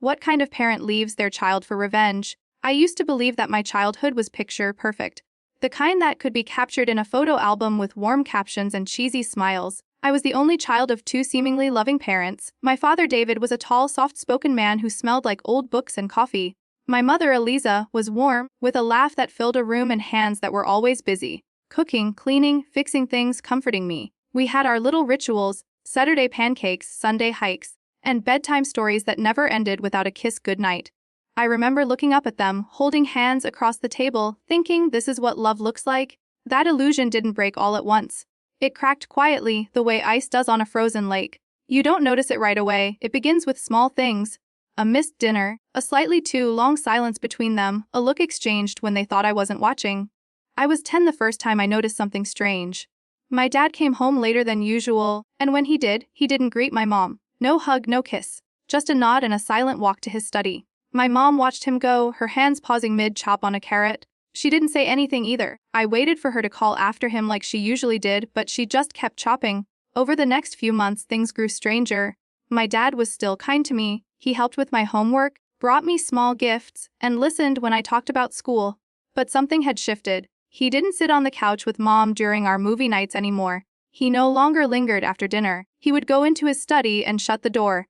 What kind of parent leaves their child for revenge? I used to believe that my childhood was picture perfect. The kind that could be captured in a photo album with warm captions and cheesy smiles. I was the only child of two seemingly loving parents. My father David was a tall, soft-spoken man who smelled like old books and coffee. My mother Eliza was warm, with a laugh that filled a room and hands that were always busy. Cooking, cleaning, fixing things, comforting me. We had our little rituals, Saturday pancakes, Sunday hikes, and bedtime stories that never ended without a kiss goodnight. I remember looking up at them, holding hands across the table, thinking this is what love looks like. That illusion didn't break all at once. It cracked quietly, the way ice does on a frozen lake. You don't notice it right away. It begins with small things. A missed dinner, a slightly too long silence between them, a look exchanged when they thought I wasn't watching. I was 10 the first time I noticed something strange. My dad came home later than usual, and when he did, he didn't greet my mom. No hug, no kiss. Just a nod and a silent walk to his study. My mom watched him go, her hands pausing mid-chop on a carrot. She didn't say anything either. I waited for her to call after him like she usually did, but she just kept chopping. Over the next few months, things grew stranger. My dad was still kind to me. He helped with my homework, brought me small gifts, and listened when I talked about school. But something had shifted. He didn't sit on the couch with mom during our movie nights anymore. He no longer lingered after dinner. He would go into his study and shut the door.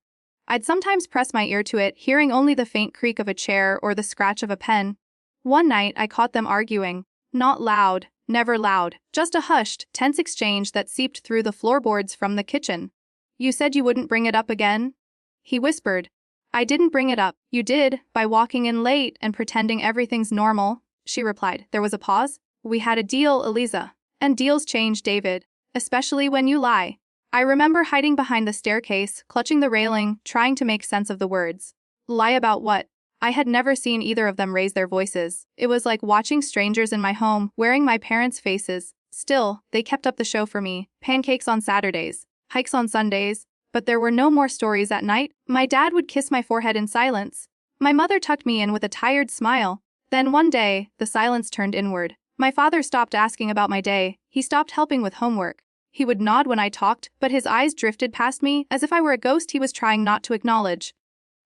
I'd sometimes press my ear to it, hearing only the faint creak of a chair or the scratch of a pen. One night, I caught them arguing. Not loud, never loud, just a hushed, tense exchange that seeped through the floorboards from the kitchen. "You said you wouldn't bring it up again?" he whispered. "I didn't bring it up. You did, by walking in late and pretending everything's normal," she replied. There was a pause. "We had a deal, Eliza. And deals change, David. Especially when you lie." I remember hiding behind the staircase, clutching the railing, trying to make sense of the words. Lie about what? I had never seen either of them raise their voices. It was like watching strangers in my home, wearing my parents' faces. Still, they kept up the show for me. Pancakes on Saturdays, hikes on Sundays. But there were no more stories at night. My dad would kiss my forehead in silence. My mother tucked me in with a tired smile. Then one day, the silence turned inward. My father stopped asking about my day. He stopped helping with homework. He would nod when I talked, but his eyes drifted past me as if I were a ghost he was trying not to acknowledge.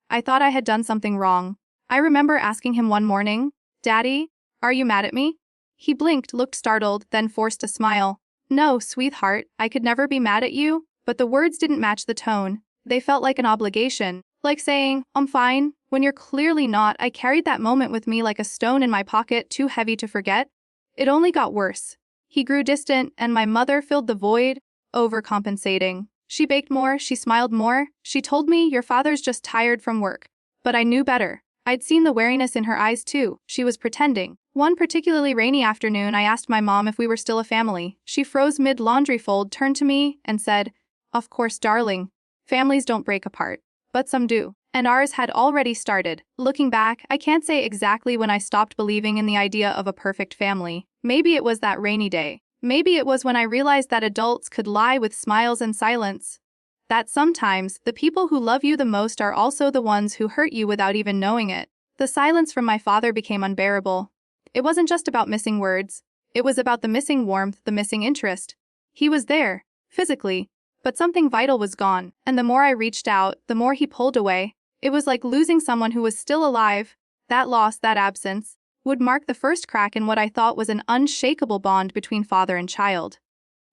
I thought I had done something wrong. I remember asking him one morning, "Daddy, are you mad at me?" He blinked, looked startled, then forced a smile. "No, sweetheart, I could never be mad at you." But the words didn't match the tone. They felt like an obligation, like saying, "I'm fine," when you're clearly not. I carried that moment with me like a stone in my pocket, too heavy to forget. It only got worse. He grew distant, and my mother filled the void, overcompensating. She baked more, she smiled more. She told me, "Your father's just tired from work." But I knew better. I'd seen the wariness in her eyes too. She was pretending. One particularly rainy afternoon, I asked my mom if we were still a family. She froze mid-laundry fold, turned to me, and said, "Of course, darling. Families don't break apart. But some do." And ours had already started. Looking back, I can't say exactly when I stopped believing in the idea of a perfect family. Maybe it was that rainy day. Maybe it was when I realized that adults could lie with smiles and silence. That sometimes, the people who love you the most are also the ones who hurt you without even knowing it. The silence from my father became unbearable. It wasn't just about missing words. It was about the missing warmth, the missing interest. He was there, physically, but something vital was gone, and the more I reached out, the more he pulled away. It was like losing someone who was still alive. That loss, that absence, would mark the first crack in what I thought was an unshakable bond between father and child.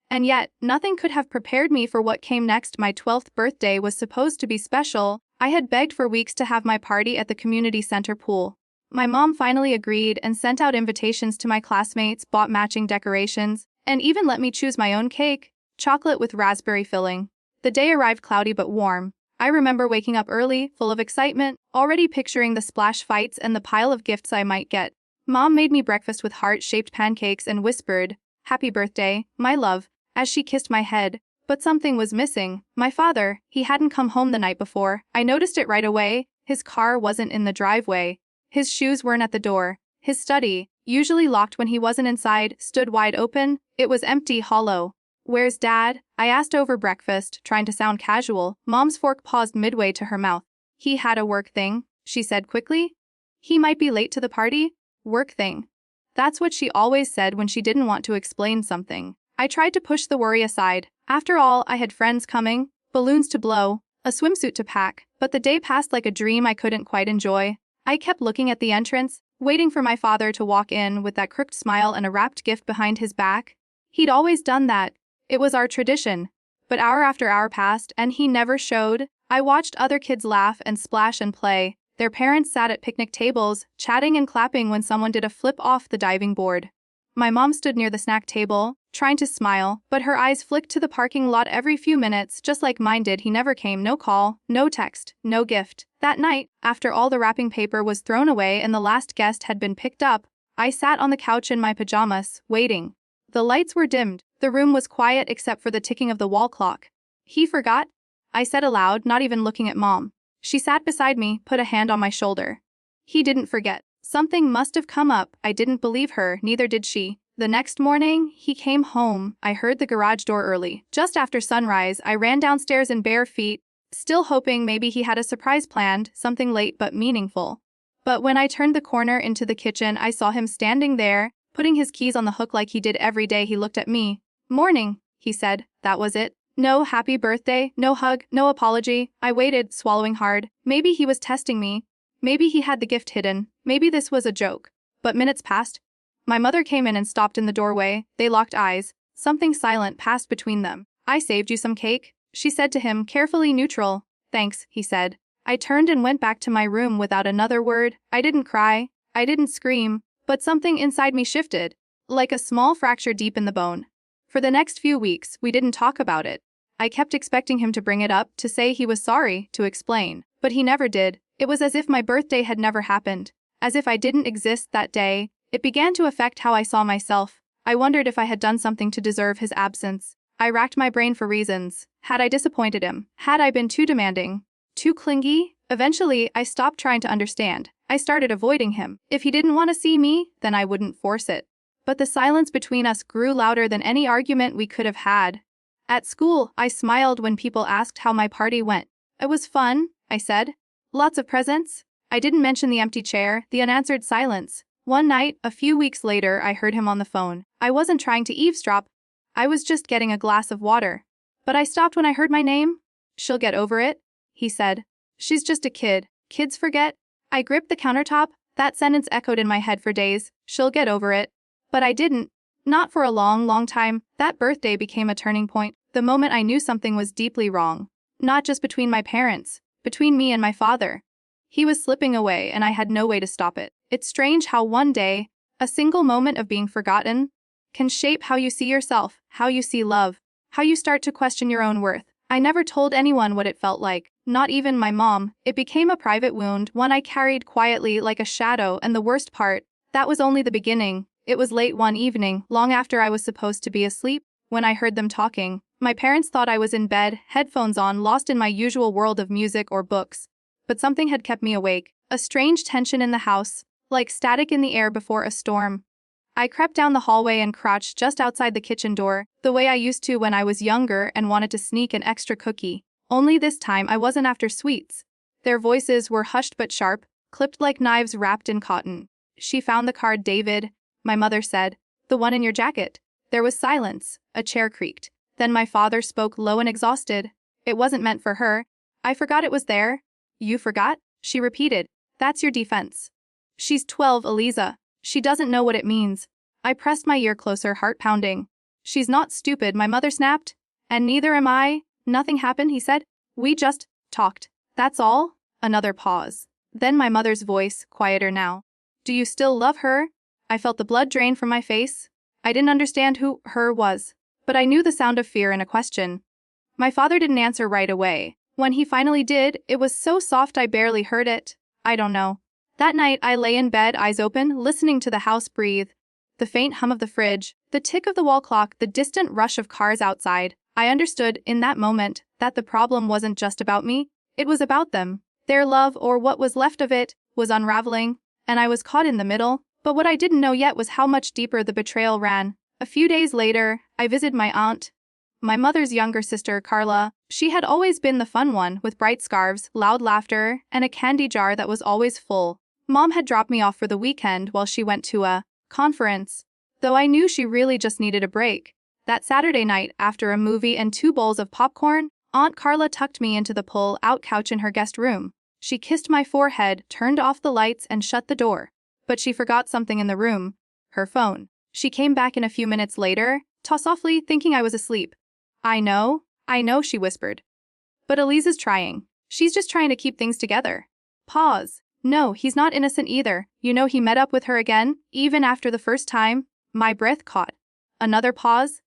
And yet, nothing could have prepared me for what came next. My 12th birthday was supposed to be special. I had begged for weeks to have my party at the community center pool. My mom finally agreed and sent out invitations to my classmates, bought matching decorations, and even let me choose my own cake, chocolate with raspberry filling. The day arrived cloudy but warm. I remember waking up early, full of excitement, already picturing the splash fights and the pile of gifts I might get. Mom made me breakfast with heart-shaped pancakes and whispered, "Happy birthday, my love," as she kissed my head. But something was missing. My father, he hadn't come home the night before. I noticed it right away. His car wasn't in the driveway. His shoes weren't at the door. His study, usually locked when he wasn't inside, stood wide open. It was empty, hollow. "Where's Dad?" I asked over breakfast, trying to sound casual. Mom's fork paused midway to her mouth. "He had a work thing," she said quickly. "He might be late to the party." Work thing. That's what she always said when she didn't want to explain something. I tried to push the worry aside. After all, I had friends coming, balloons to blow, a swimsuit to pack, but the day passed like a dream I couldn't quite enjoy. I kept looking at the entrance, waiting for my father to walk in with that crooked smile and a wrapped gift behind his back. He'd always done that. It was our tradition. But hour after hour passed and he never showed. I watched other kids laugh and splash and play. Their parents sat at picnic tables, chatting and clapping when someone did a flip off the diving board. My mom stood near the snack table, trying to smile, but her eyes flicked to the parking lot every few minutes just like mine did. He never came, no call, no text, no gift. That night, after all the wrapping paper was thrown away and the last guest had been picked up, I sat on the couch in my pajamas, waiting. The lights were dimmed, the room was quiet except for the ticking of the wall clock. He forgot? I said aloud, not even looking at Mom. She sat beside me, put a hand on my shoulder. He didn't forget. Something must have come up. I didn't believe her, neither did she. The next morning, he came home. I heard the garage door early. Just after sunrise, I ran downstairs in bare feet, still hoping maybe he had a surprise planned, something late but meaningful. But when I turned the corner into the kitchen, I saw him standing there, putting his keys on the hook like he did every day. He looked at me. "Morning," he said. That was it. No happy birthday, no hug, no apology. I waited, swallowing hard. Maybe he was testing me. Maybe he had the gift hidden. Maybe this was a joke. But minutes passed. My mother came in and stopped in the doorway. They locked eyes. Something silent passed between them. "I saved you some cake," she said to him, carefully neutral. "Thanks," he said. I turned and went back to my room without another word. I didn't cry. I didn't scream. But something inside me shifted, like a small fracture deep in the bone. For the next few weeks, we didn't talk about it. I kept expecting him to bring it up, to say he was sorry, to explain. But he never did. It was as if my birthday had never happened. As if I didn't exist that day. It began to affect how I saw myself. I wondered if I had done something to deserve his absence. I racked my brain for reasons. Had I disappointed him? Had I been too demanding? Too clingy? Eventually, I stopped trying to understand. I started avoiding him. If he didn't want to see me, then I wouldn't force it. But the silence between us grew louder than any argument we could have had. At school, I smiled when people asked how my party went. "It was fun," I said. "Lots of presents." I didn't mention the empty chair, the unanswered silence. One night, a few weeks later, I heard him on the phone. I wasn't trying to eavesdrop. I was just getting a glass of water. But I stopped when I heard my name. "She'll get over it," he said. "She's just a kid. Kids forget." I gripped the countertop. That sentence echoed in my head for days. "She'll get over it." But I didn't. Not for a long, long time. That birthday became a turning point. The moment I knew something was deeply wrong. Not just between my parents. Between me and my father. He was slipping away and I had no way to stop it. It's strange how one day, a single moment of being forgotten, can shape how you see yourself, how you see love, how you start to question your own worth. I never told anyone what it felt like, not even my mom. It became a private wound, one I carried quietly like a shadow, and the worst part, that was only the beginning. It was late one evening, long after I was supposed to be asleep, when I heard them talking. My parents thought I was in bed, headphones on, lost in my usual world of music or books. But something had kept me awake, a strange tension in the house, like static in the air before a storm. I crept down the hallway and crouched just outside the kitchen door, the way I used to when I was younger and wanted to sneak an extra cookie. Only this time I wasn't after sweets. Their voices were hushed but sharp, clipped like knives wrapped in cotton. "She found the card, David," my mother said. "The one in your jacket." There was silence. A chair creaked. Then my father spoke low and exhausted. "It wasn't meant for her. I forgot it was there." "You forgot?" she repeated. "That's your defense." "She's 12, Eliza. She doesn't know what it means." I pressed my ear closer, heart pounding. "She's not stupid," my mother snapped. "And neither am I." "Nothing happened," he said. "We just talked. That's all." Another pause. Then my mother's voice, quieter now. "Do you still love her?" I felt the blood drain from my face. I didn't understand who her was, but I knew the sound of fear in a question. My father didn't answer right away. When he finally did, it was so soft I barely heard it. "I don't know." That night I lay in bed, eyes open, listening to the house breathe. The faint hum of the fridge, the tick of the wall clock, the distant rush of cars outside. I understood, in that moment, that the problem wasn't just about me. It was about them. Their love, or what was left of it, was unraveling, and I was caught in the middle. But what I didn't know yet was how much deeper the betrayal ran. A few days later, I visited my aunt, my mother's younger sister, Carla. She had always been the fun one, with bright scarves, loud laughter, and a candy jar that was always full. Mom had dropped me off for the weekend while she went to a conference, though I knew she really just needed a break. That Saturday night, after a movie and 2 bowls of popcorn, Aunt Carla tucked me into the pull-out couch in her guest room. She kissed my forehead, turned off the lights, and shut the door. But she forgot something in the room. Her phone. She came back in a few minutes later, softly, thinking I was asleep. I know, she whispered. But Eliza's trying. She's just trying to keep things together. Pause. No, he's not innocent either. You know he met up with her again, even after the first time. My breath caught. Another pause.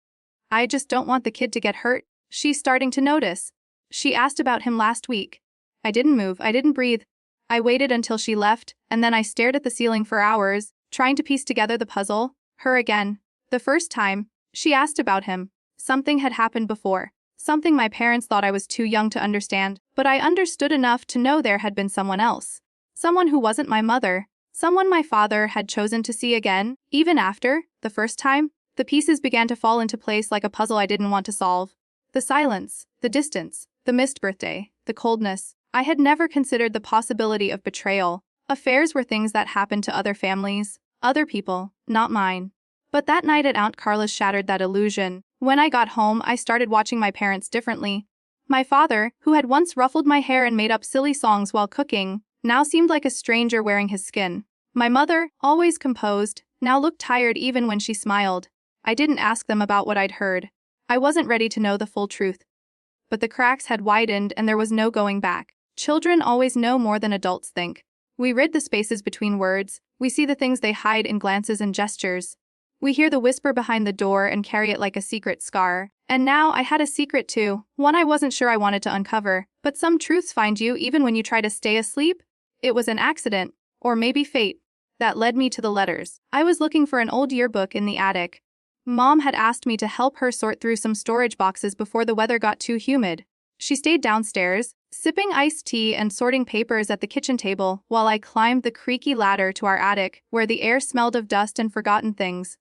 I just don't want the kid to get hurt. She's starting to notice. She asked about him last week. I didn't move, I didn't breathe. I waited until she left, and then I stared at the ceiling for hours, trying to piece together the puzzle. Her again. The first time, she asked about him. Something had happened before. Something my parents thought I was too young to understand, but I understood enough to know there had been someone else. Someone who wasn't my mother. Someone my father had chosen to see again, even after, the first time. The pieces began to fall into place like a puzzle I didn't want to solve. The silence, the distance, the missed birthday, the coldness. I had never considered the possibility of betrayal. Affairs were things that happened to other families, other people, not mine. But that night at Aunt Carla's shattered that illusion. When I got home, I started watching my parents differently. My father, who had once ruffled my hair and made up silly songs while cooking, now seemed like a stranger wearing his skin. My mother, always composed, now looked tired even when she smiled. I didn't ask them about what I'd heard. I wasn't ready to know the full truth. But the cracks had widened and there was no going back. Children always know more than adults think. We read the spaces between words, we see the things they hide in glances and gestures. We hear the whisper behind the door and carry it like a secret scar. And now I had a secret too, one I wasn't sure I wanted to uncover. But some truths find you even when you try to stay asleep. It was an accident, or maybe fate, that led me to the letters. I was looking for an old yearbook in the attic. Mom had asked me to help her sort through some storage boxes before the weather got too humid. She stayed downstairs, sipping iced tea and sorting papers at the kitchen table while I climbed the creaky ladder to our attic, where the air smelled of dust and forgotten things.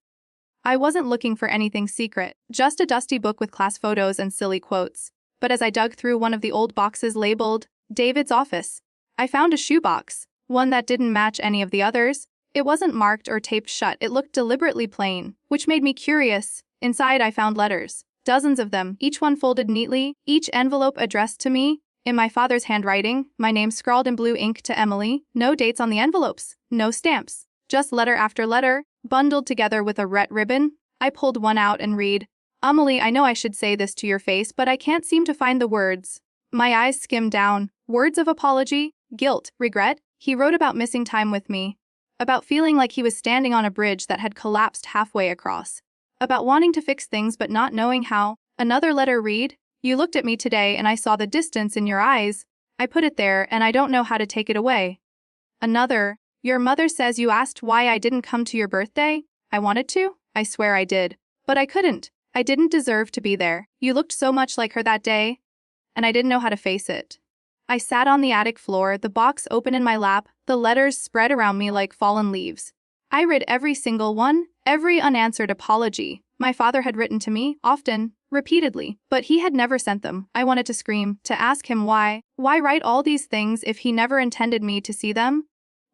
I wasn't looking for anything secret, just a dusty book with class photos and silly quotes. But as I dug through one of the old boxes labeled, David's office, I found a shoebox, one that didn't match any of the others. It wasn't marked or taped shut, it looked deliberately plain, which made me curious. Inside I found letters, dozens of them, each one folded neatly, each envelope addressed to me, in my father's handwriting, my name scrawled in blue ink to Emily, no dates on the envelopes, no stamps, just letter after letter, bundled together with a red ribbon. I pulled one out and read, Emily, I know I should say this to your face, but I can't seem to find the words. My eyes skimmed down, words of apology, guilt, regret. He wrote about missing time with me. About feeling like he was standing on a bridge that had collapsed halfway across. About wanting to fix things but not knowing how. Another letter read, you looked at me today and I saw the distance in your eyes. I put it there and I don't know how to take it away. Another, your mother says you asked why I didn't come to your birthday. I wanted to, I swear I did. But I couldn't. I didn't deserve to be there. You looked so much like her that day. And I didn't know how to face it. I sat on the attic floor, the box open in my lap, the letters spread around me like fallen leaves. I read every single one, every unanswered apology my father had written to me, often, repeatedly, but he had never sent them. I wanted to scream, to ask him why write all these things if he never intended me to see them?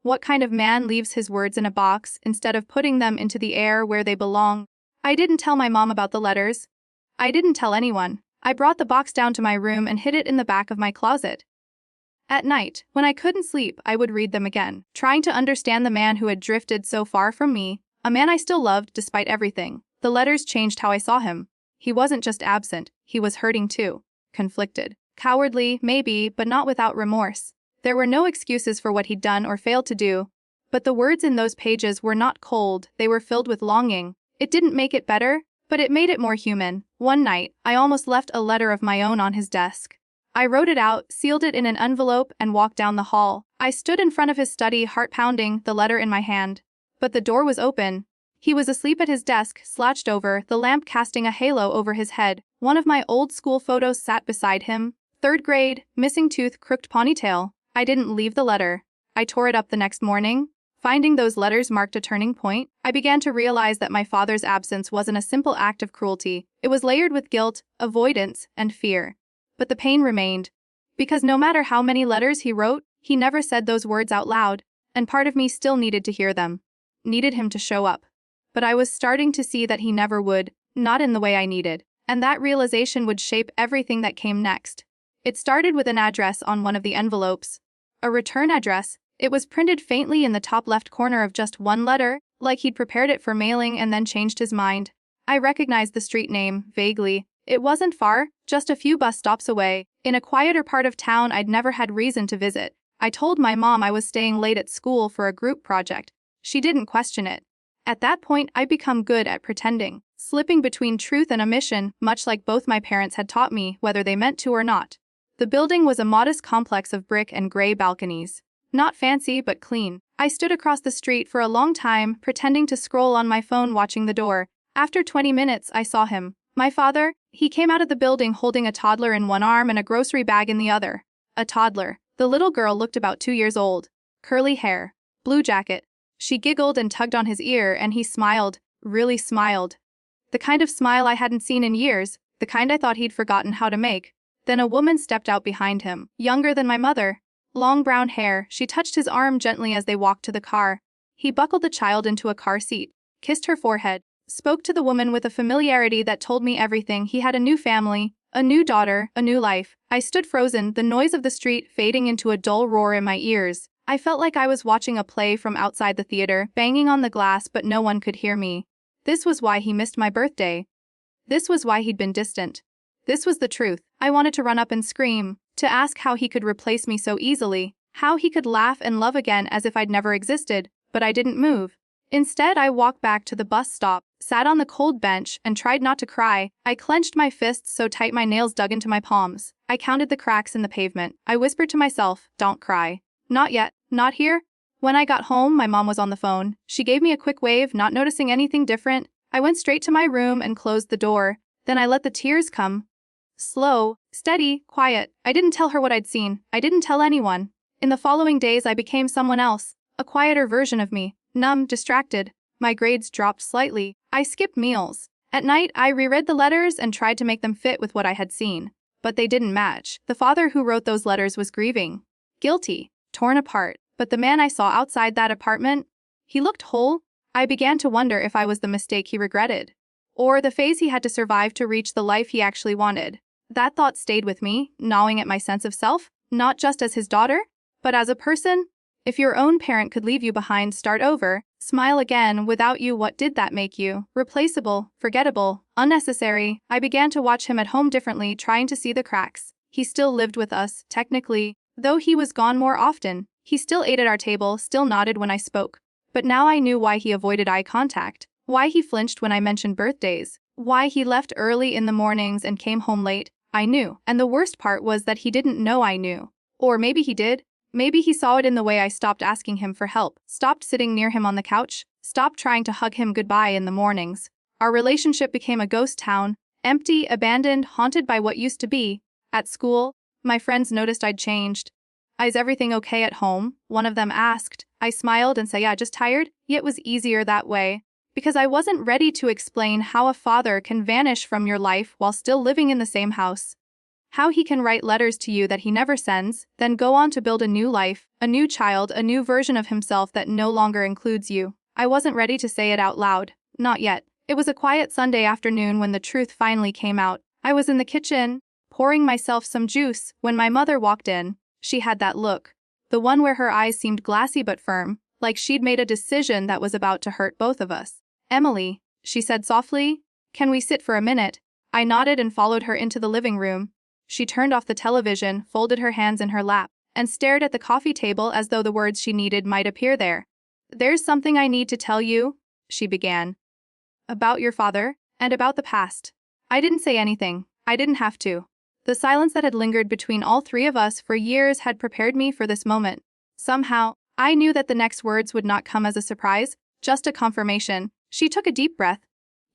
What kind of man leaves his words in a box instead of putting them into the air where they belong? I didn't tell my mom about the letters. I didn't tell anyone. I brought the box down to my room and hid it in the back of my closet. At night, when I couldn't sleep, I would read them again, trying to understand the man who had drifted so far from me, a man I still loved despite everything. The letters changed how I saw him. He wasn't just absent, he was hurting too. Conflicted. Cowardly, maybe, but not without remorse. There were no excuses for what he'd done or failed to do. But the words in those pages were not cold, they were filled with longing. It didn't make it better, but it made it more human. One night, I almost left a letter of my own on his desk. I wrote it out, sealed it in an envelope, and walked down the hall. I stood in front of his study, heart pounding, the letter in my hand. But the door was open. He was asleep at his desk, slouched over, the lamp casting a halo over his head. One of my old school photos sat beside him. 3rd grade, missing tooth, crooked ponytail. I didn't leave the letter. I tore it up the next morning. Finding those letters marked a turning point. I began to realize that my father's absence wasn't a simple act of cruelty. It was layered with guilt, avoidance, and fear. But the pain remained. Because no matter how many letters he wrote, he never said those words out loud. And part of me still needed to hear them. Needed him to show up. But I was starting to see that he never would, not in the way I needed. And that realization would shape everything that came next. It started with an address on one of the envelopes. A return address. It was printed faintly in the top left corner of just one letter, like he'd prepared it for mailing and then changed his mind. I recognized the street name, vaguely. It wasn't far, just a few bus stops away, in a quieter part of town I'd never had reason to visit. I told my mom I was staying late at school for a group project. She didn't question it. At that point, I'd become good at pretending, slipping between truth and omission, much like both my parents had taught me, whether they meant to or not. The building was a modest complex of brick and gray balconies. Not fancy, but clean. I stood across the street for a long time, pretending to scroll on my phone watching the door. After 20 minutes, I saw him. My father. He came out of the building holding a toddler in one arm and a grocery bag in the other. A toddler. The little girl looked about 2 years old. Curly hair. Blue jacket. She giggled and tugged on his ear, and he smiled. Really smiled. The kind of smile I hadn't seen in years, the kind I thought he'd forgotten how to make. Then a woman stepped out behind him, younger than my mother. Long brown hair. She touched his arm gently as they walked to the car. He buckled the child into a car seat, kissed her forehead, spoke to the woman with a familiarity that told me everything. He had a new family, a new daughter, a new life. I stood frozen, the noise of the street fading into a dull roar in my ears. I felt like I was watching a play from outside the theater, banging on the glass, but no one could hear me. This was why he missed my birthday. This was why he'd been distant. This was the truth. I wanted to run up and scream, to ask how he could replace me so easily, how he could laugh and love again as if I'd never existed, but I didn't move. Instead, I walked back to the bus stop, sat on the cold bench, and tried not to cry. I clenched my fists so tight my nails dug into my palms. I counted the cracks in the pavement. I whispered to myself, "Don't cry. Not yet. Not here." When I got home, my mom was on the phone. She gave me a quick wave, not noticing anything different. I went straight to my room and closed the door. Then I let the tears come. Slow, steady, quiet. I didn't tell her what I'd seen. I didn't tell anyone. In the following days, I became someone else, a quieter version of me, numb, distracted. My grades dropped slightly. I skipped meals. At night, I reread the letters and tried to make them fit with what I had seen. But they didn't match. The father who wrote those letters was grieving. Guilty. Torn apart. But the man I saw outside that apartment, he looked whole. I began to wonder if I was the mistake he regretted, or the phase he had to survive to reach the life he actually wanted. That thought stayed with me, gnawing at my sense of self, not just as his daughter, but as a person. If your own parent could leave you behind, start over, smile again, without you, what did that make you? Replaceable, forgettable, unnecessary. I began to watch him at home differently, trying to see the cracks. He still lived with us, technically, though he was gone more often. He still ate at our table, still nodded when I spoke. But now I knew why he avoided eye contact, why he flinched when I mentioned birthdays, why he left early in the mornings and came home late. I knew, and the worst part was that he didn't know I knew. Or maybe he did. Maybe he saw it in the way I stopped asking him for help, stopped sitting near him on the couch, stopped trying to hug him goodbye in the mornings. Our relationship became a ghost town, empty, abandoned, haunted by what used to be. At school, my friends noticed I'd changed. "Is everything okay at home?" one of them asked. I smiled and said, "Yeah, just tired." Yet it was easier that way, because I wasn't ready to explain how a father can vanish from your life while still living in the same house. How he can write letters to you that he never sends, then go on to build a new life, a new child, a new version of himself that no longer includes you. I wasn't ready to say it out loud. Not yet. It was a quiet Sunday afternoon when the truth finally came out. I was in the kitchen, pouring myself some juice, when my mother walked in. She had that look. The one where her eyes seemed glassy but firm, like she'd made a decision that was about to hurt both of us. "Emily," she said softly, "can we sit for a minute?" I nodded and followed her into the living room. She turned off the television, folded her hands in her lap, and stared at the coffee table as though the words she needed might appear there. "There's something I need to tell you," she began. "About your father, and about the past." I didn't say anything. I didn't have to. The silence that had lingered between all three of us for years had prepared me for this moment. Somehow, I knew that the next words would not come as a surprise, just a confirmation. She took a deep breath.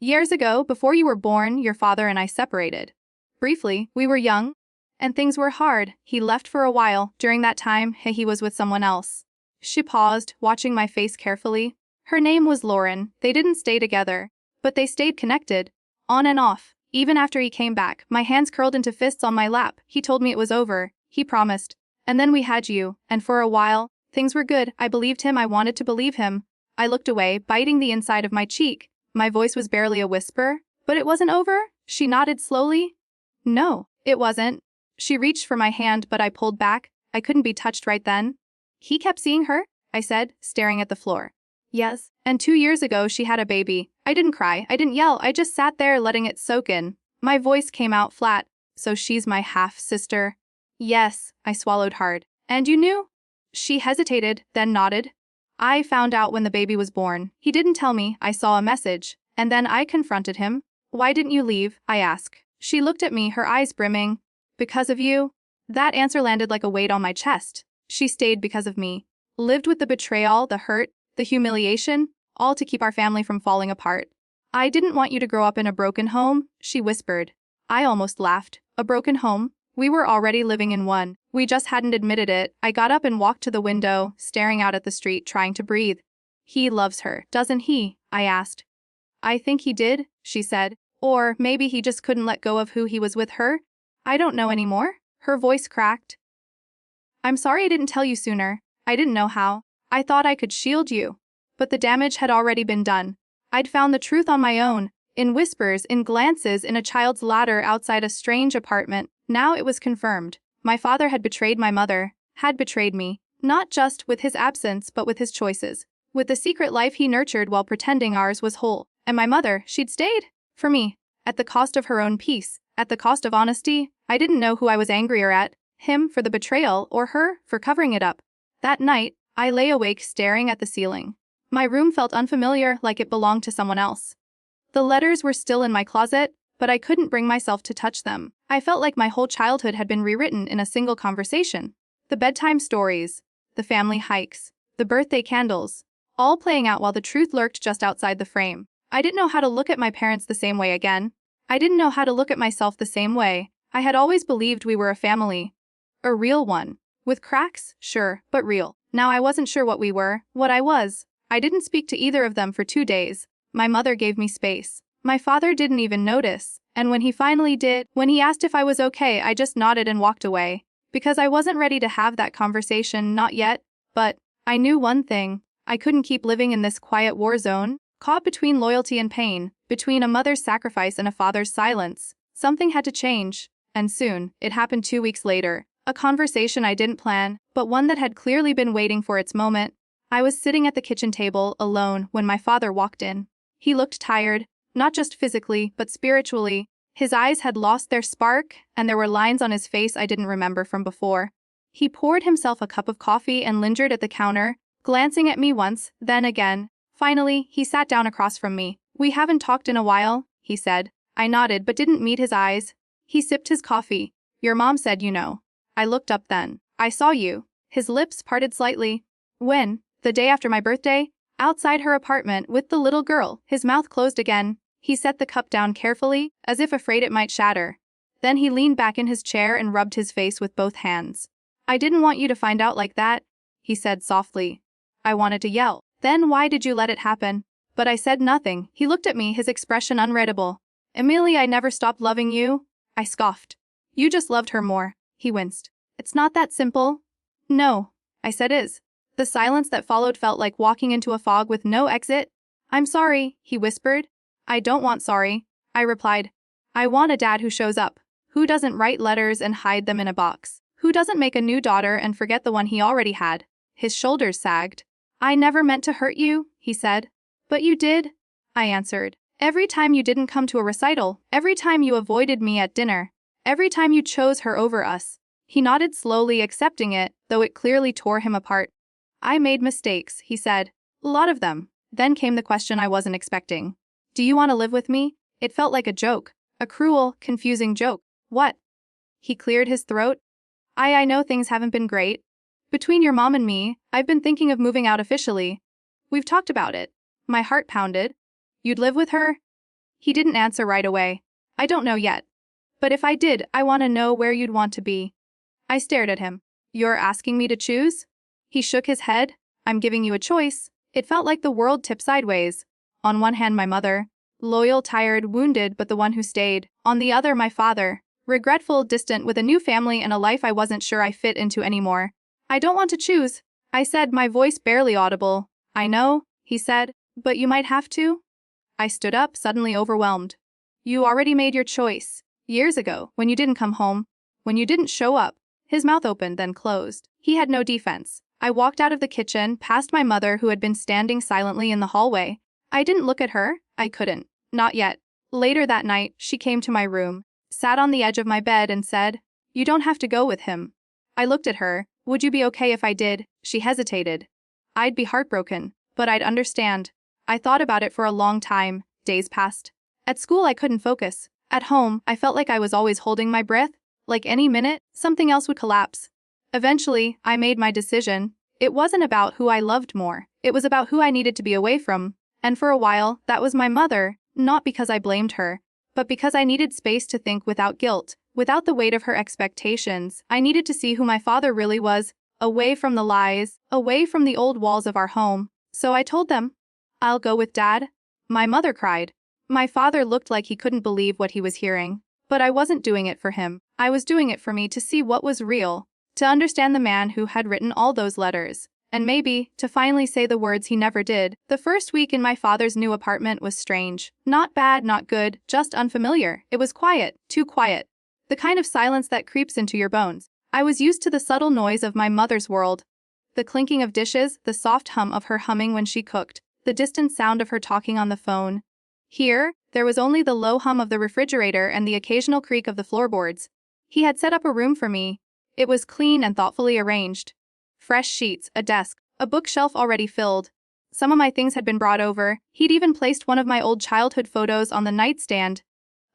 "Years ago, before you were born, your father and I separated. Briefly, we were young, and things were hard. He left for a while. During that time, he was with someone else." She paused, watching my face carefully. Her name was Lauren. They didn't stay together, but they stayed connected, on and off. Even after he came back, my hands curled into fists on my lap. He told me it was over. He promised. And then we had you, and for a while, things were good. I believed him. I wanted to believe him. I looked away, biting the inside of my cheek. My voice was barely a whisper. "But it wasn't over?" She nodded slowly. No, it wasn't. She reached for my hand, but I pulled back. I couldn't be touched right then. He kept seeing her? I said, staring at the floor. Yes, and 2 years ago she had a baby. I didn't cry, I didn't yell, I just sat there letting it soak in. My voice came out flat. So she's my half-sister? Yes, I swallowed hard. And you knew? She hesitated, then nodded. I found out when the baby was born. He didn't tell me, I saw a message. And then I confronted him. Why didn't you leave? I asked. She looked at me, her eyes brimming. Because of you? That answer landed like a weight on my chest. She stayed because of me. Lived with the betrayal, the hurt, the humiliation, all to keep our family from falling apart. I didn't want you to grow up in a broken home, she whispered. I almost laughed. A broken home? We were already living in one. We just hadn't admitted it. I got up and walked to the window, staring out at the street, trying to breathe. He loves her, doesn't he? I asked. I think he did, she said. Or maybe he just couldn't let go of who he was with her? I don't know anymore. Her voice cracked. I'm sorry I didn't tell you sooner. I didn't know how. I thought I could shield you. But the damage had already been done. I'd found the truth on my own, in whispers, in glances, in a child's ladder outside a strange apartment. Now it was confirmed. My father had betrayed my mother, had betrayed me, not just with his absence but with his choices, with the secret life he nurtured while pretending ours was whole. And my mother, she'd stayed. For me. At the cost of her own peace, at the cost of honesty. I didn't know who I was angrier at, him for the betrayal or her for covering it up. That night, I lay awake staring at the ceiling. My room felt unfamiliar, like it belonged to someone else. The letters were still in my closet, but I couldn't bring myself to touch them. I felt like my whole childhood had been rewritten in a single conversation. The bedtime stories, the family hikes, the birthday candles, all playing out while the truth lurked just outside the frame. I didn't know how to look at my parents the same way again. I didn't know how to look at myself the same way. I had always believed we were a family. A real one. With cracks, sure, but real. Now I wasn't sure what we were, what I was. I didn't speak to either of them for 2 days. My mother gave me space. My father didn't even notice. And when he finally did, when he asked if I was okay, I just nodded and walked away. Because I wasn't ready to have that conversation, not yet. But I knew one thing. I couldn't keep living in this quiet war zone, caught between loyalty and pain, between a mother's sacrifice and a father's silence. Something had to change. And soon. It happened 2 weeks later. A conversation I didn't plan, but one that had clearly been waiting for its moment. I was sitting at the kitchen table, alone, when my father walked in. He looked tired, not just physically, but spiritually. His eyes had lost their spark, and there were lines on his face I didn't remember from before. He poured himself a cup of coffee and lingered at the counter, glancing at me once, then again. Finally, he sat down across from me. We haven't talked in a while, he said. I nodded but didn't meet his eyes. He sipped his coffee. Your mom said you know. I looked up then. I saw you. His lips parted slightly. When? The day after my birthday? Outside her apartment with the little girl. His mouth closed again. He set the cup down carefully, as if afraid it might shatter. Then he leaned back in his chair and rubbed his face with both hands. I didn't want you to find out like that, he said softly. I wanted to yell. Then why did you let it happen? But I said nothing. He looked at me, his expression unreadable. Emily, I never stopped loving you. I scoffed. You just loved her more. He winced. It's not that simple. No, I said is. The silence that followed felt like walking into a fog with no exit. I'm sorry, he whispered. I don't want sorry, I replied. I want a dad who shows up, who doesn't write letters and hide them in a box, who doesn't make a new daughter and forget the one he already had. His shoulders sagged. I never meant to hurt you, he said. But you did, I answered. Every time you didn't come to a recital, every time you avoided me at dinner, every time you chose her over us. He nodded slowly, accepting it, though it clearly tore him apart. I made mistakes, he said. A lot of them. Then came the question I wasn't expecting. Do you want to live with me? It felt like a joke. A cruel, confusing joke. What? He cleared his throat. I know things haven't been great. Between your mom and me, I've been thinking of moving out officially. We've talked about it. My heart pounded. You'd live with her? He didn't answer right away. I don't know yet. But if I did, I want to know where you'd want to be. I stared at him. You're asking me to choose? He shook his head. I'm giving you a choice. It felt like the world tipped sideways. On one hand, my mother. Loyal, tired, wounded, but the one who stayed. On the other, my father. Regretful, distant, with a new family and a life I wasn't sure I fit into anymore. I don't want to choose, I said, my voice barely audible. I know, he said, but you might have to. I stood up, suddenly overwhelmed. You already made your choice. Years ago, when you didn't come home. When you didn't show up. His mouth opened, then closed. He had no defense. I walked out of the kitchen, past my mother who had been standing silently in the hallway. I didn't look at her. I couldn't. Not yet. Later that night, she came to my room, sat on the edge of my bed and said, "You don't have to go with him." I looked at her. "Would you be okay if I did?" She hesitated. "I'd be heartbroken, but I'd understand." I thought about it for a long time. Days passed. At school I couldn't focus. At home, I felt like I was always holding my breath, like any minute, something else would collapse. Eventually, I made my decision. It wasn't about who I loved more. It was about who I needed to be away from. And for a while, that was my mother, not because I blamed her, but because I needed space to think without guilt, without the weight of her expectations. I needed to see who my father really was, away from the lies, away from the old walls of our home. So I told them, "I'll go with Dad." My mother cried. My father looked like he couldn't believe what he was hearing. But I wasn't doing it for him. I was doing it for me to see what was real, to understand the man who had written all those letters, and maybe to finally say the words he never did. The first week in my father's new apartment was strange. Not bad, not good, just unfamiliar. It was quiet, too quiet. The kind of silence that creeps into your bones. I was used to the subtle noise of my mother's world. The clinking of dishes, the soft hum of her humming when she cooked, the distant sound of her talking on the phone. Here, there was only the low hum of the refrigerator and the occasional creak of the floorboards. He had set up a room for me. It was clean and thoughtfully arranged. Fresh sheets, a desk, a bookshelf already filled. Some of my things had been brought over. He'd even placed one of my old childhood photos on the nightstand.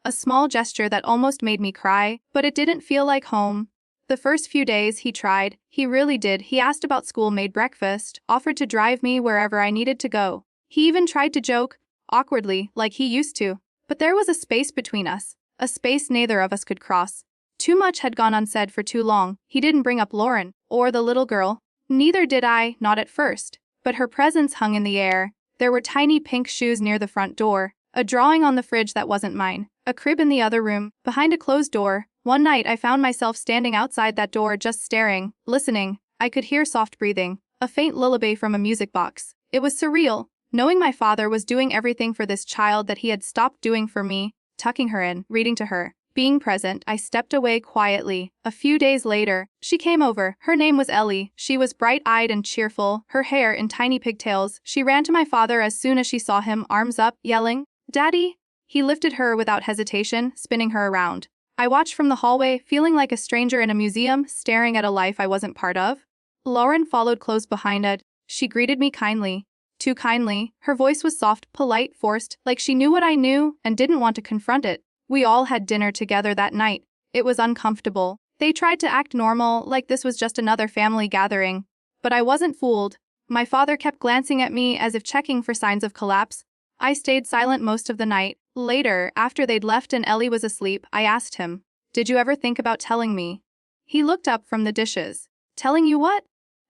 A small gesture that almost made me cry, but it didn't feel like home. The first few days he tried, he really did. He asked about school, made breakfast, offered to drive me wherever I needed to go. He even tried to joke, awkwardly, like he used to. But there was a space between us, a space neither of us could cross. Too much had gone unsaid for too long. He didn't bring up Lauren, or the little girl. Neither did I, not at first. But her presence hung in the air. There were tiny pink shoes near the front door, a drawing on the fridge that wasn't mine, a crib in the other room, behind a closed door. One night I found myself standing outside that door just staring, listening. I could hear soft breathing, a faint lullaby from a music box. It was surreal, knowing my father was doing everything for this child that he had stopped doing for me, tucking her in, reading to her, being present. I stepped away quietly. A few days later, she came over. Her name was Ellie. She was bright-eyed and cheerful, her hair in tiny pigtails. She ran to my father as soon as she saw him, arms up, yelling, "Daddy!" He lifted her without hesitation, spinning her around. I watched from the hallway, feeling like a stranger in a museum, staring at a life I wasn't part of. Lauren followed close behind it. She greeted me kindly. Too kindly. Her voice was soft, polite, forced, like she knew what I knew and didn't want to confront it. We all had dinner together that night. It was uncomfortable. They tried to act normal, like this was just another family gathering. But I wasn't fooled. My father kept glancing at me as if checking for signs of collapse. I stayed silent most of the night. Later, after they'd left and Ellie was asleep, I asked him, "Did you ever think about telling me?" He looked up from the dishes. "Telling you what?"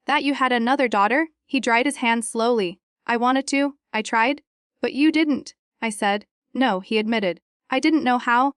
"That you had another daughter?" He dried his hands slowly. "I wanted to. I tried. But you didn't." I said. "No," he admitted. "I didn't know how."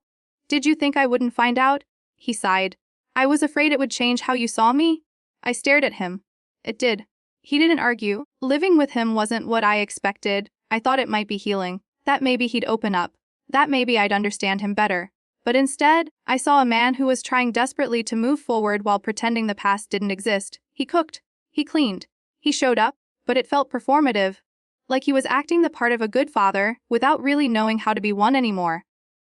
"Did you think I wouldn't find out?" He sighed. "I was afraid it would change how you saw me." I stared at him. It did. He didn't argue. Living with him wasn't what I expected. I thought it might be healing. That maybe he'd open up. That maybe I'd understand him better. But instead, I saw a man who was trying desperately to move forward while pretending the past didn't exist. He cooked. He cleaned. He showed up, but it felt performative. Like he was acting the part of a good father, without really knowing how to be one anymore.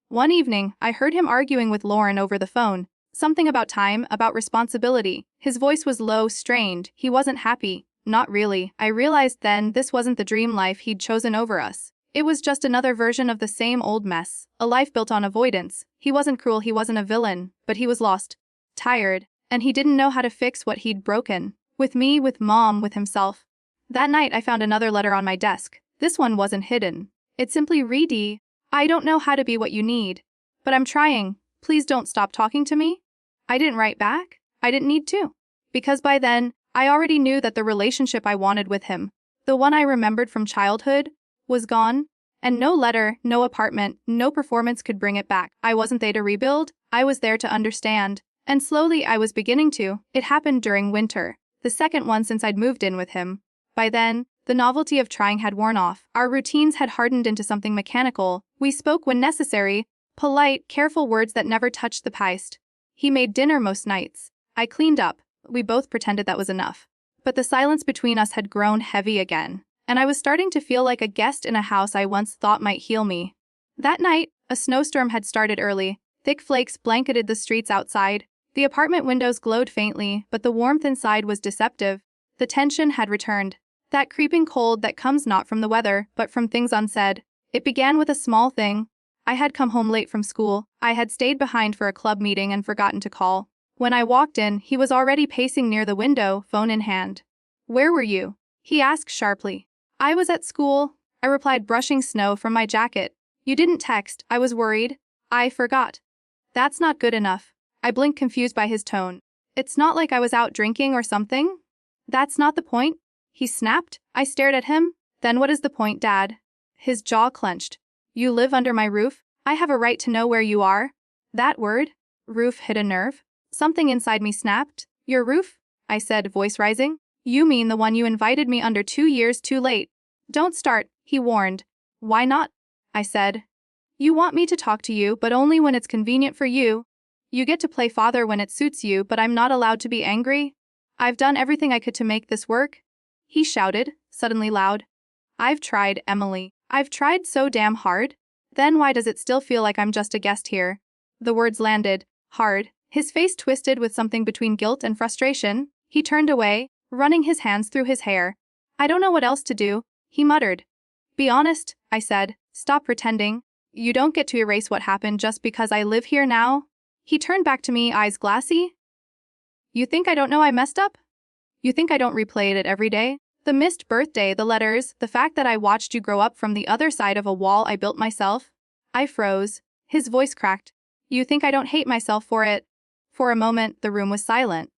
One evening, I heard him arguing with Lauren over the phone. Something about time, about responsibility. His voice was low, strained. He wasn't happy. Not really. I realized then this wasn't the dream life he'd chosen over us. It was just another version of the same old mess. A life built on avoidance. He wasn't cruel, he wasn't a villain, but he was lost. Tired. And he didn't know how to fix what he'd broken. With me, with Mom, with himself. That night I found another letter on my desk. This one wasn't hidden. It simply read, "I don't know how to be what you need. But I'm trying. Please don't stop talking to me." I didn't write back. I didn't need to. Because by then, I already knew that the relationship I wanted with him, the one I remembered from childhood, was gone. And no letter, no apartment, no performance could bring it back. I wasn't there to rebuild. I was there to understand. And slowly I was beginning to. It happened during winter. The second one since I'd moved in with him. By then, the novelty of trying had worn off. Our routines had hardened into something mechanical. We spoke when necessary, Polite, careful words that never touched the past. He made dinner most nights. I cleaned up. We both pretended that was enough. But the silence between us had grown heavy again, and I was starting to feel like a guest in a house I once thought might heal me. That night, a snowstorm had started early. Thick flakes blanketed the streets outside. The apartment windows glowed faintly, but the warmth inside was deceptive. The tension had returned. That creeping cold that comes not from the weather, but from things unsaid. It began with a small thing. I had come home late from school. I had stayed behind for a club meeting and forgotten to call. When I walked in, he was already pacing near the window, phone in hand. "Where were you?" he asked sharply. "I was at school," I replied, brushing snow from my jacket. "You didn't text, I was worried." "I forgot." "That's not good enough." I blinked, confused by his tone. "It's not like I was out drinking or something?" "That's not the point," he snapped. I stared at him. "Then what is the point, Dad?" His jaw clenched. "You live under my roof. I have a right to know where you are." That word, roof, hit a nerve. Something inside me snapped. "Your roof?" I said, voice rising. "You mean the one you invited me under 2 years too late." "Don't start," he warned. "Why not?" I said. "You want me to talk to you, but only when it's convenient for you. You get to play father when it suits you, but I'm not allowed to be angry. I've done everything I could to make this work." He shouted, suddenly loud. "I've tried, Emily. I've tried so damn hard. Then why does it still feel like I'm just a guest here?" The words landed hard. His face twisted with something between guilt and frustration. He turned away, running his hands through his hair. "I don't know what else to do," he muttered. "Be honest," I said. "Stop pretending. You don't get to erase what happened just because I live here now." He turned back to me, eyes glassy. "You think I don't know I messed up? You think I don't replay it every day? The missed birthday, the letters, the fact that I watched you grow up from the other side of a wall I built myself?" I froze. His voice cracked. "You think I don't hate myself for it?" For a moment, the room was silent.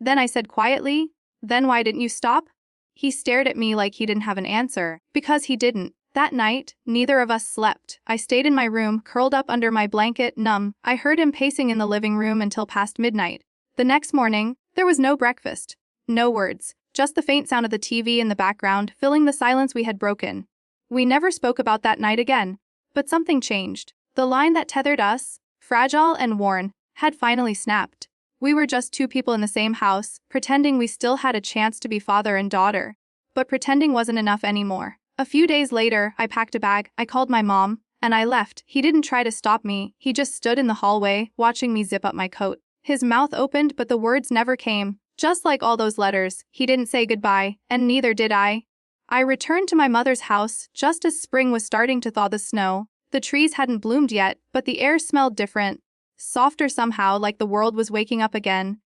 Then I said quietly, "Then why didn't you stop?" He stared at me like he didn't have an answer. Because he didn't. That night, neither of us slept. I stayed in my room, curled up under my blanket, numb. I heard him pacing in the living room until past midnight. The next morning, there was no breakfast. No words. Just the faint sound of the TV in the background, filling the silence we had broken. We never spoke about that night again. But something changed. The line that tethered us, fragile and worn, had finally snapped. We were just two people in the same house, pretending we still had a chance to be father and daughter. But pretending wasn't enough anymore. A few days later, I packed a bag, I called my mom, and I left. He didn't try to stop me, he just stood in the hallway, watching me zip up my coat. His mouth opened, but the words never came. Just like all those letters, he didn't say goodbye, and neither did I. I returned to my mother's house just as spring was starting to thaw the snow. The trees hadn't bloomed yet, but the air smelled different. Softer somehow, like the world was waking up again.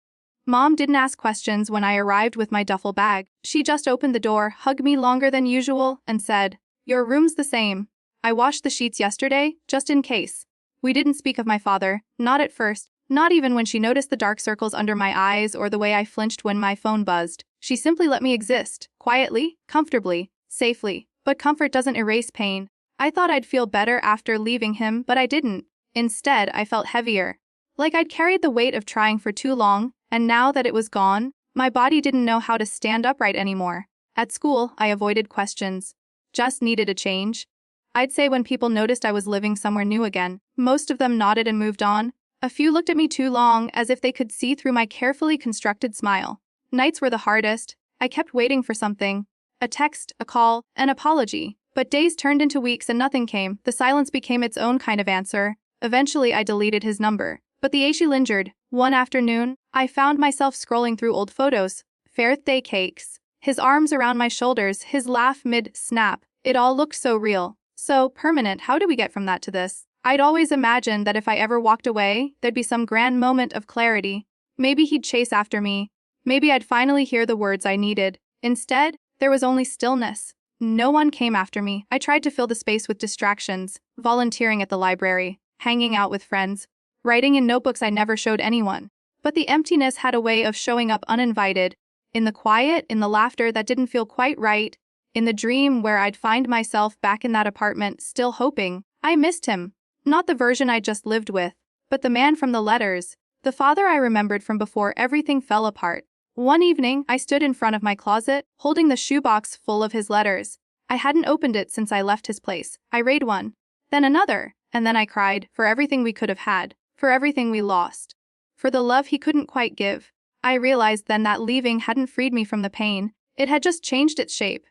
Mom didn't ask questions when I arrived with my duffel bag. She just opened the door, hugged me longer than usual, and said, "Your room's the same. I washed the sheets yesterday, just in case." We didn't speak of my father, not at first, not even when she noticed the dark circles under my eyes or the way I flinched when my phone buzzed. She simply let me exist, quietly, comfortably, safely. But comfort doesn't erase pain. I thought I'd feel better after leaving him, but I didn't. Instead, I felt heavier. Like I'd carried the weight of trying for too long, and now that it was gone, my body didn't know how to stand upright anymore. At school, I avoided questions. Just needed a change. I'd say when people noticed I was living somewhere new again, most of them nodded and moved on. A few looked at me too long, as if they could see through my carefully constructed smile. Nights were the hardest. I kept waiting for something. A text, a call, an apology. But days turned into weeks and nothing came. The silence became its own kind of answer. Eventually, I deleted his number. But the issue lingered. One afternoon, I found myself scrolling through old photos. Birthday cakes. His arms around my shoulders, his laugh mid-snap. It all looked so real. So permanent. How do we get from that to this? I'd always imagined that if I ever walked away, there'd be some grand moment of clarity. Maybe he'd chase after me. Maybe I'd finally hear the words I needed. Instead, there was only stillness. No one came after me. I tried to fill the space with distractions, volunteering at the library, hanging out with friends, writing in notebooks I never showed anyone. But the emptiness had a way of showing up uninvited. In the quiet, in the laughter that didn't feel quite right, in the dream where I'd find myself back in that apartment, still hoping. I missed him. Not the version I just lived with, but the man from the letters, the father I remembered from before everything fell apart. One evening, I stood in front of my closet, holding the shoebox full of his letters. I hadn't opened it since I left his place. I read one, then another, And then I cried, for everything we could have had, for everything we lost, for the love he couldn't quite give. I realized then that leaving hadn't freed me from the pain, it had just changed its shape.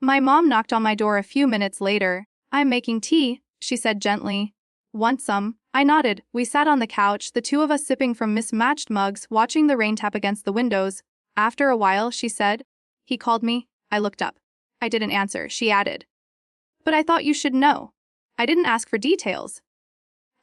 My mom knocked on my door a few minutes later. "I'm making tea," she said gently. "Want some?" I nodded. We sat on the couch, the two of us sipping from mismatched mugs, watching the rain tap against the windows. After a while, she said, "He called me." I looked up. I didn't answer. She added, "But I thought you should know." I didn't ask for details.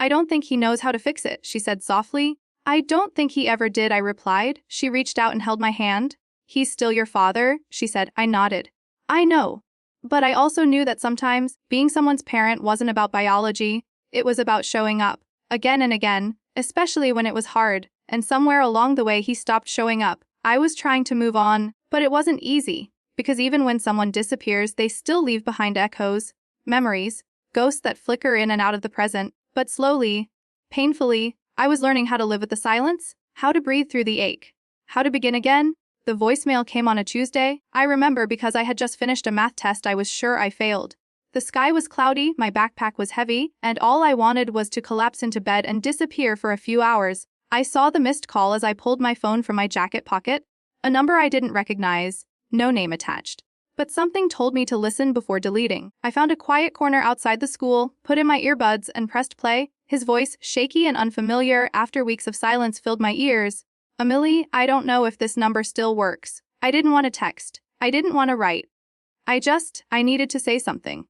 "I don't think he knows how to fix it," she said softly. "I don't think he ever did," I replied. She reached out and held my hand. "He's still your father?" she said. I nodded. "I know. But I also knew that sometimes, being someone's parent wasn't about biology, it was about showing up, again and again, especially when it was hard, and somewhere along the way he stopped showing up. I was trying to move on, but it wasn't easy, because even when someone disappears, they still leave behind echoes, memories, ghosts that flicker in and out of the present. But slowly, painfully, I was learning how to live with the silence, how to breathe through the ache, how to begin again. The voicemail came on a Tuesday. I remember because I had just finished a math test I was sure I failed. The sky was cloudy, my backpack was heavy, and all I wanted was to collapse into bed and disappear for a few hours. I saw the missed call as I pulled my phone from my jacket pocket. A number I didn't recognize, no name attached. But something told me to listen before deleting. I found a quiet corner outside the school, put in my earbuds, and pressed play. His voice, shaky and unfamiliar after weeks of silence, filled my ears. "Emily, I don't know if this number still works." I didn't want to text. I didn't want to write. I needed to say something.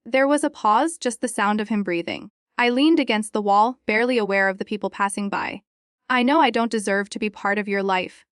There was a pause, just the sound of him breathing. I leaned against the wall, barely aware of the people passing by. "I know I don't deserve to be part of your life.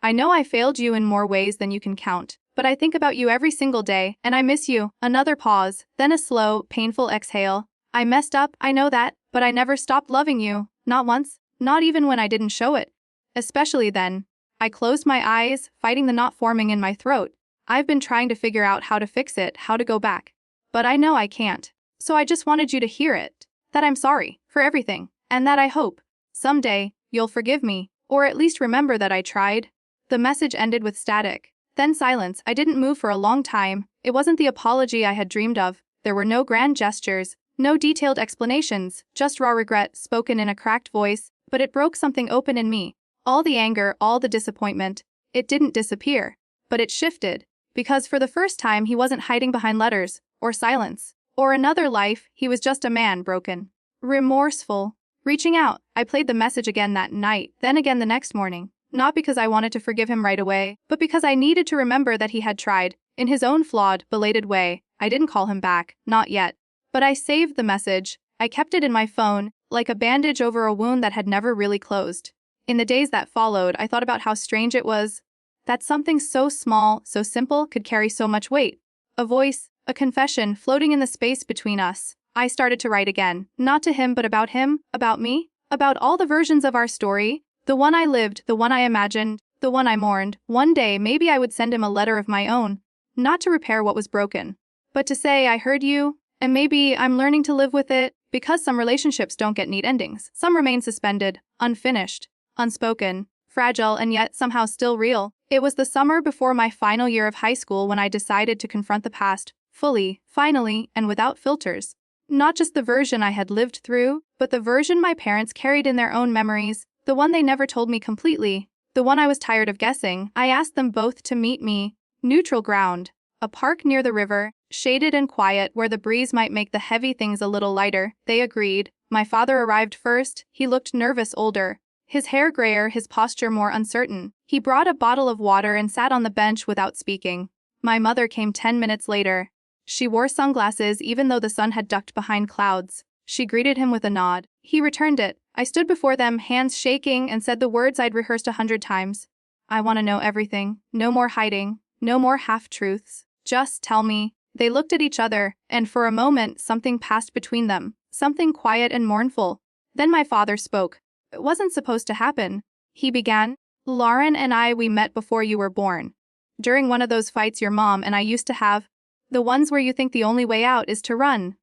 I know I failed you in more ways than you can count. But I think about you every single day, and I miss you." Another pause, then a slow, painful exhale. "I messed up, I know that, but I never stopped loving you. Not once, not even when I didn't show it. Especially then." I closed my eyes, fighting the knot forming in my throat. I've been trying to figure out how to fix it, how to go back. But I know I can't. So I just wanted you to hear it. That I'm sorry for everything, and that I hope, someday, you'll forgive me, or at least remember that I tried. The message ended with static. Then silence. I didn't move for a long time. It wasn't the apology I had dreamed of. There were no grand gestures, no detailed explanations, just raw regret spoken in a cracked voice, but it broke something open in me. All the anger, all the disappointment. It didn't disappear, but it shifted, because for the first time he wasn't hiding behind letters, or silence, or another life. He was just a man, broken, remorseful. Reaching out, I played the message again that night, then again the next morning. Not because I wanted to forgive him right away, but because I needed to remember that he had tried, in his own flawed, belated way. I didn't call him back, not yet. But I saved the message. I kept it in my phone, like a bandage over a wound that had never really closed. In the days that followed, I thought about how strange it was that something so small, so simple, could carry so much weight. A voice, a confession, floating in the space between us. I started to write again, not to him but about him, about me, about all the versions of our story. The one I lived, the one I imagined, the one I mourned. One day, maybe I would send him a letter of my own, not to repair what was broken, but to say I heard you, and maybe I'm learning to live with it, because some relationships don't get neat endings. Some remain suspended, unfinished, unspoken, fragile, and yet somehow still real. It was the summer before my final year of high school when I decided to confront the past, fully, finally, and without filters. Not just the version I had lived through, but the version my parents carried in their own memories. The one they never told me completely, the one I was tired of guessing. I asked them both to meet me, neutral ground, a park near the river, shaded and quiet where the breeze might make the heavy things a little lighter. They agreed. My father arrived first. He looked nervous, older, his hair grayer, his posture more uncertain. He brought a bottle of water and sat on the bench without speaking. My mother came 10 minutes later. She wore sunglasses even though the sun had ducked behind clouds. She greeted him with a nod. He returned it. I stood before them, hands shaking, and said the words I'd rehearsed 100 times. "I want to know everything. No more hiding. No more half-truths. Just tell me." They looked at each other, and for a moment something passed between them. Something quiet and mournful. Then my father spoke. "It wasn't supposed to happen," he began. "Lauren and we met before you were born. During one of those fights your mom and I used to have. The ones where you think the only way out is to run."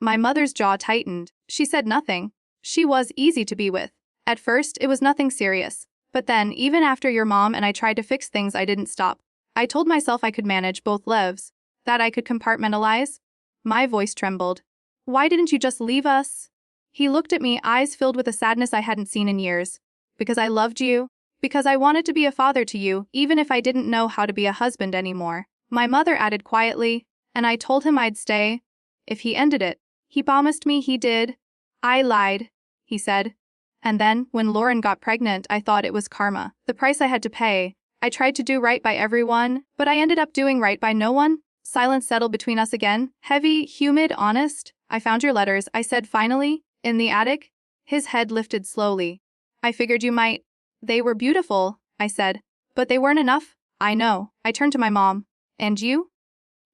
My mother's jaw tightened. She said nothing. She was easy to be with. At first, it was nothing serious. But then, even after your mom and I tried to fix things, I didn't stop. I told myself I could manage both lives, that I could compartmentalize. My voice trembled. Why didn't you just leave us? He looked at me, eyes filled with a sadness I hadn't seen in years. Because I loved you. Because I wanted to be a father to you, even if I didn't know how to be a husband anymore. My mother added quietly, and I told him I'd stay if he ended it. He promised me he did. I lied, he said. And then, when Lauren got pregnant, I thought it was karma, the price I had to pay. I tried to do right by everyone, but I ended up doing right by no one. Silence settled between us again, heavy, humid, honest. I found your letters, I said finally, in the attic. His head lifted slowly. I figured you might. They were beautiful, I said. But they weren't enough. I know. I turned to my mom. And you?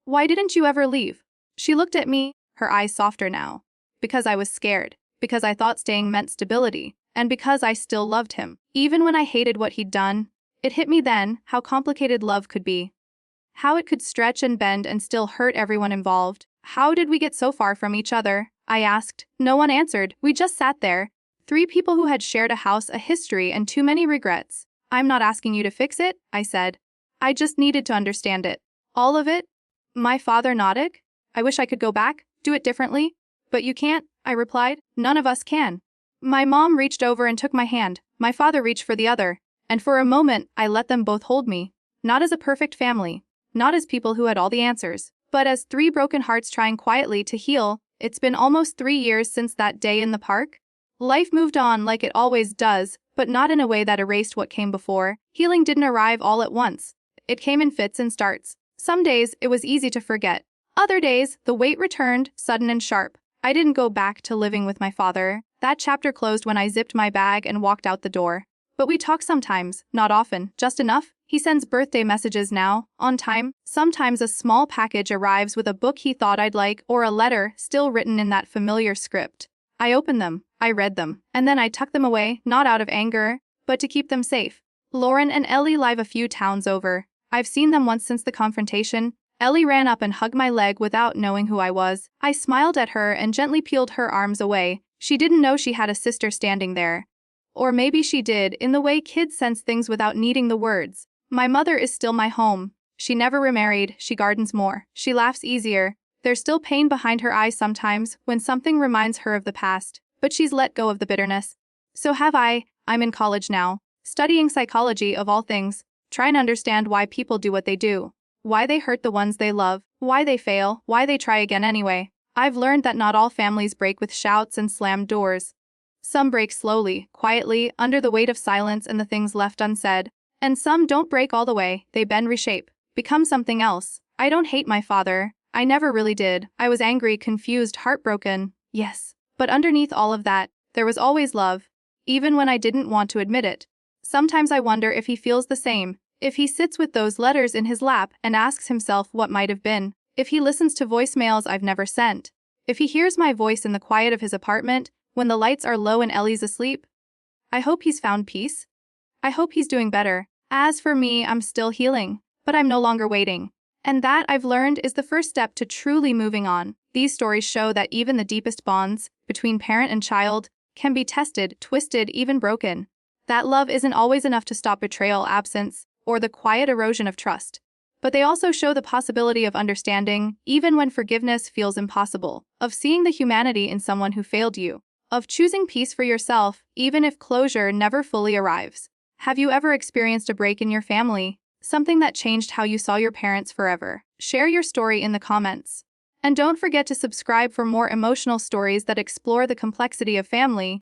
Why didn't you ever leave? She looked at me, her eyes softer now. Because I was scared. Because I thought staying meant stability. And because I still loved him. Even when I hated what he'd done. It hit me then, how complicated love could be. How it could stretch and bend and still hurt everyone involved. How did we get so far from each other? I asked. No one answered. We just sat there. Three people who had shared a house, a history, and too many regrets. I'm not asking you to fix it, I said. I just needed to understand it. All of it? My father nodded. I wish I could go back, do it differently. But you can't, I replied. None of us can. My mom reached over and took my hand. My father reached for the other. And for a moment, I let them both hold me. Not as a perfect family. Not as people who had all the answers. But as three broken hearts trying quietly to heal. It's been almost 3 years since that day in the park. Life moved on like it always does, but not in a way that erased what came before. Healing didn't arrive all at once. It came in fits and starts. Some days, it was easy to forget. Other days, the weight returned, sudden and sharp. I didn't go back to living with my father. That chapter closed when I zipped my bag and walked out the door. But we talk sometimes, not often, just enough. He sends birthday messages now, on time. Sometimes a small package arrives with a book he thought I'd like or a letter still written in that familiar script. I open them, I read them, and then I tuck them away, not out of anger, but to keep them safe. Lauren and Ellie live a few towns over. I've seen them once since the confrontation. Ellie ran up and hugged my leg without knowing who I was. I smiled at her and gently peeled her arms away. She didn't know she had a sister standing there. Or maybe she did, in the way kids sense things without needing the words. My mother is still my home. She never remarried, she gardens more. She laughs easier. There's still pain behind her eyes sometimes when something reminds her of the past, but she's let go of the bitterness. So have I. I'm in college now, studying psychology of all things, trying to understand why people do what they do, why they hurt the ones they love, why they fail, why they try again anyway. I've learned that not all families break with shouts and slammed doors. Some break slowly, quietly, under the weight of silence and the things left unsaid. And some don't break all the way, they bend, reshape, become something else. I don't hate my father. I never really did. I was angry, confused, heartbroken. Yes. But underneath all of that, there was always love. Even when I didn't want to admit it. Sometimes I wonder if he feels the same. If he sits with those letters in his lap and asks himself what might have been. If he listens to voicemails I've never sent. If he hears my voice in the quiet of his apartment, when the lights are low and Ellie's asleep. I hope he's found peace. I hope he's doing better. As for me, I'm still healing. But I'm no longer waiting. And that, I've learned, is the first step to truly moving on. These stories show that even the deepest bonds, between parent and child, can be tested, twisted, even broken. That love isn't always enough to stop betrayal, absence, or the quiet erosion of trust. But they also show the possibility of understanding, even when forgiveness feels impossible, of seeing the humanity in someone who failed you, of choosing peace for yourself, even if closure never fully arrives. Have you ever experienced a break in your family? Something that changed how you saw your parents forever? Share your story in the comments. And don't forget to subscribe for more emotional stories that explore the complexity of family.